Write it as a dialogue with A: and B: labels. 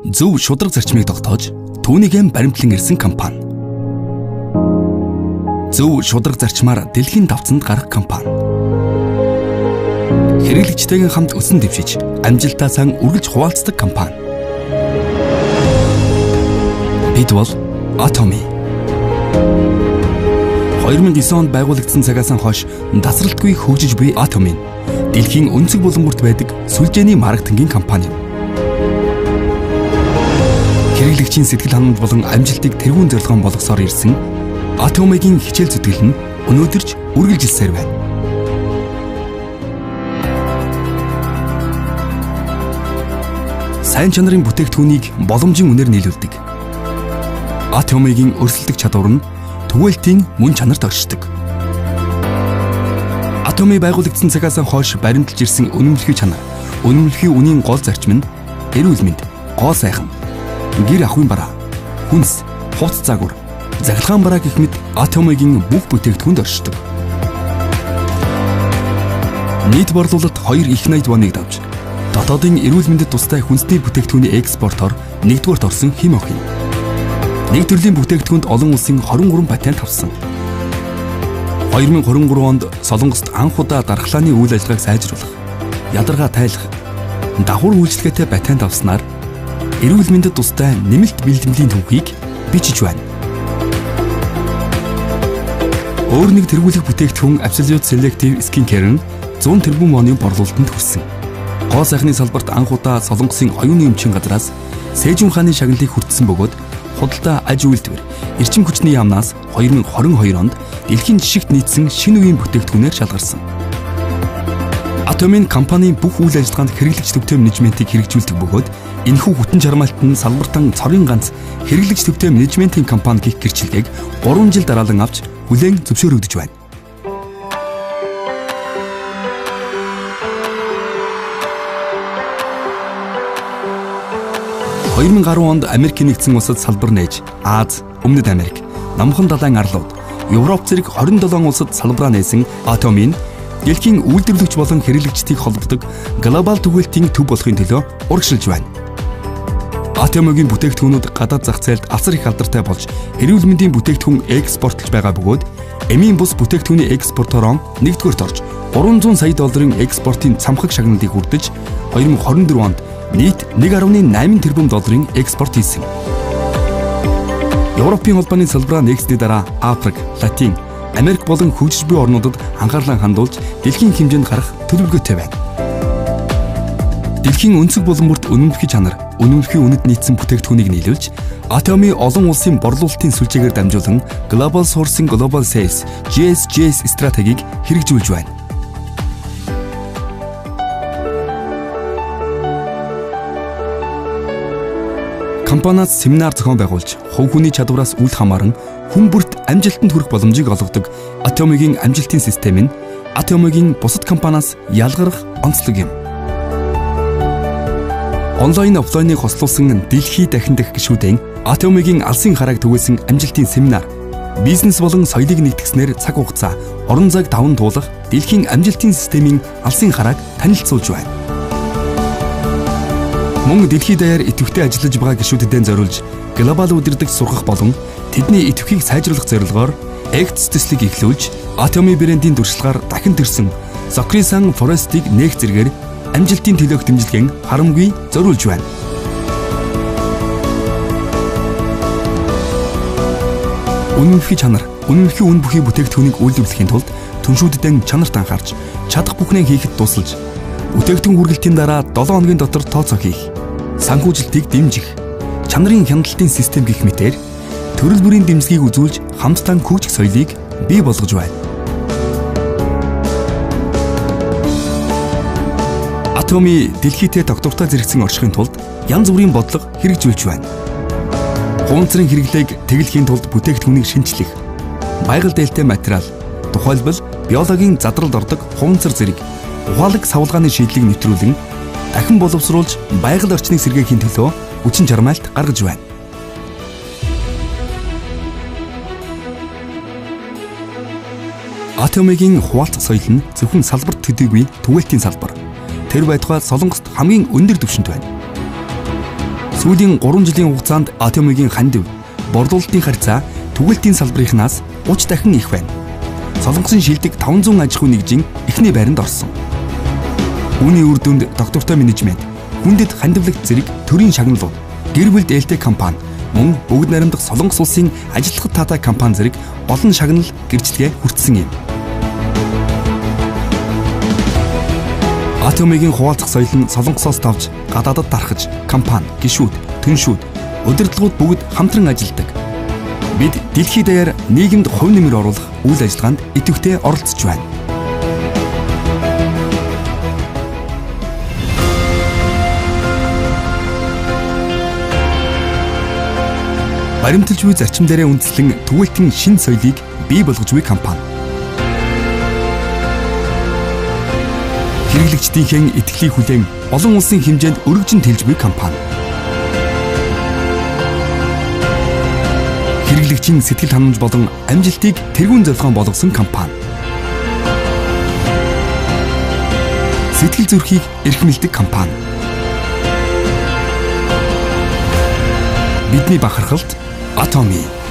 A: зөв шударга зарчмыг тогтоож түүнийгээ баримтлан ирсэн компани. Зөв шударга зарчмаар дэлхийн давцанд гарах компани. Хэрэглэгчтэйгээ хамт өсөн дэвшиж амжилтаа сан үргэлж хуваалцдаг компани. Бид бол Atomy. 2009 онд байгуулагдсан цагаас хойш тасралтгүй хөгжиж буй Atomy дэлхийн өнцөг булангурт байдаг сүлжээний маркетингийн компани. Хэрэглэгчийн сэтгэл ханамж болон амжилтыг тэргүүн зорилгоон болгосоор ирсэн Atomy-гийн хичээл зүтгэл нь өнөөдөрч үргэлжилсээр байна. Сайн чанарын бүтээгдэхүүнийг боломжийн үнээр нийлүүлдэг. Atomy-гийн өрсөлдөх чадвар нь түгээлтийн мөн чанарт оршдог. Atomy байгуулагдсан цагаас хойш баримталж ирсэн үнэмлэхүй чанар, үнэмлэхүй үнийн гол зарчим нь эрүүл мэнд, гоо сайхан, гэр ахуйн бараа, хүнс, хувц загвар, захиргаан бараа гэх мэт Atomy-гийн бүх бүтээгдэхүүнд оршдог. Нийт борлуулалт 2 их найд ваныг давж, дотоодын эрүүл мэндэд тустай хүнсний бүтээгдэхүүний экспортоор 1-р орсон Химохин. Нэг төрлийн бүтээгдэхүүнд олон улсын 23 патент авсан. 2023 онд Солонгост анх удаа дархлааны үйл ажиллагааг сайжруулах, ядаргаа тайлах, давхар үйлчлэгээтэй патент авснаар эрүүл мэндэд тустай нэмэлт бэлтгэлийн төвхийг бичиж байна. Өөр нэг тэргүүлэх бүтээгдэхүүн Absolute Selective Skincare нь 100 тэрбум оны борлуулалтанд хүрсэн. Гоо сайхны салбарт анх удаа Солонгосын оюуны эмчийн газраас Сэжүн хааны шагналыг хүртсэн бөгөөд худалдаа аж үйлдвэр, эрчим хүчний яамнаас 2022 онд дэлхийн жишгт нийцсэн шинэ үеийн бүтээгдэхүүнээр шалгарсан. Atomy компанийн бүх үйл ажиллагаанд хэрэглэгч төвтэй менежментийг хэрэгжүүлдэг бөгөөд энэхүү хүчин чармаалт нь салбартан цорын ганц хэрэглэгч төвтэй менежментийн компани гэх гэрчилгээг 3 жил дараалан авч хүлээн зөвшөөрөгдөж байна. – 2010 онд Америкийн нэгдсэн улсад салбар нээж Аз, Өмнөд Америк, Намхан далайн арлууд, Европ зэрэг 27 улсад салбараа нээсэн Atomy нь дэлхийн үйлдвэрлэгч болон хэрэглэгчдийг холбодог глобал түгээлтийн төв болохын төлөө урагшилж байна. Atomy-гийн бүтээгдэхүүнүүд гадаад зах зээлд асар их алдартай болж эрүүл мэндийн бүтээгдэхүүн экспортлж байгаа бөгөөд эмийн бус бүтээгдэхүүний экспортороо 1-р орж $300 сая экспортын цамхаг шагналыг хүртэж 2024 онд нийт 1.8 тэрбум долларын экспорт хийсэн. Европын холбооны салбараа нэгсний дараа Африк, Латин, Америк болон хөгжиж буй орнуудад анхаарлаа хандуулж дэлхийн хэмжээнд гарах төлөвлөгөөтэй байна. Дэлхийн өнцөг булангурт үнэмлэхий чанар, үнэмлэхий үнэт нийцсэн бүтээгдэхүүнийг нийлүүлж, Atomy олон улсын борлуулалтын сүлжээгээр дамжуулан Global Sourcing Global Sales (GSGS) стратегийг хэрэгжүүлж байна. Компаниас семинар зохион байгуулж, хувь хүний чадвараас үл хамааран хүн бүрт амжилтанд хүрэх боломжийг олгодог Atomy-гийн амжилтын систем нь Atomy-гийн бусад компаниас ялгарх онцлог юм. Онлайн офлайныг хослуулсан дэлхий дахин дах гишүүдийн Atomy-гийн алсын харааг түгээсэн амжилтын семинар, бизнес болон соёлыг нэгтгэснээр цаг хугацаа, орон зайг даван туулах дэлхийн амжилтын системийн алсын харааг танилцуулж байна. Мөн дэлхийд даяар идэвхтэй ажиллаж байгаа гишүүдэд зориулж глобал удирдагч сургах болон тэдний идэвхийг сайжруулах зорилгоор Acts төслийг эхлүүлж Atomy брэндийн туршлагаар дахин төрсөн Socrates Forest-ийг нээх зэргээр амжилтын төлөөх дэмжлэгийн харамгүй зориулж байна. Үнэмлэхий чанар, үнэмлэхий үн бүхий бүтээгдэхүүнийг үйлдвэрлэхийн тулд түншүүдэд чанарт анхаарч чадах бүхнээ хийхэд тусалж бүтээгдэхүүн хүргэлтийн дараа 7 хоногийн дотор тооцоо хийх, санхүүжилтийг дэмжих, чанарын хяналтын систем гэх мэтээр төрөл бүрийн дэмжлэгийг үзүүлж хамтдаа хөгжих соёлыг бий болгож байна. Atomy дэлхийдээ доктортой зэрэгцэн оршихын тулд янз бүрийн бодлого хэрэгжүүлж байна. Хуванцрын хэрэглээг тэглэхийн тулд бүтээгдэхүүнийг шинчлэх, байгаль дээлтэй материал, тухайлбал биологийн задралд ордог хуванцар зэрэг ухаалаг савлгааны шийдлийг нэвтрүүлэн дахин боловсруулж байгаль орчныг сэргээхийн төлөө хүчин чармайлт гаргаж байна. Atomy-гийн хуваалцах соёл нь зөвхөн салбарт төдийгүй түгээлтийн салбар. Тэр байтугай Солонгост хамгийн өндөр түвшинд байна. Сүүлийн 3 жилийн хугацаанд Атомигийн хандив борлуулалтын харьцаа түгэлтийн салбарынхнаас 30 дахин их байна. Солонгосын шилдэг 500 аж ахуйн нэгжийн эхний байранд орсон. Үүний үр дүнд доктортой менежмент, хүндэт хандивлагч зэрэг төрийн шагналууд, гэр бүл дээлтэй компани, мөн бүгд найрамдах Солонгос улсын ажиллахад таатай компани зэрэг олон шагнал гэрчлэгээ хүртсэн юм. Атомигийн хуваалцах соёл нь Солонгосоос тавж гадаадад дарахж, компани, гишүүд, түншүүд, удирдлагууд бүгд хамтран ажилладаг. Бид дэлхийд даяар нийгэмд хувь нэмэр оруулах үйл ажиллагаанд идэвхтэй оролцож байна. Баримталж буй зарчим дээрээ үндэслэн түгэлтийн шинэ соёлыг бий болгож буй компани. Хэрэглэгчдийн итгэлийг хүлээн олон улсын хэмжээнд өргөжин тэлж буй компани. Хэрэглэгчийн сэтгэл ханамж болон амжилтыг тэргүүн зорилгоон болгосон компани. Сэтгэл зүрхийг эрхмэлдэг компани. Бидний бахархалт Atomy.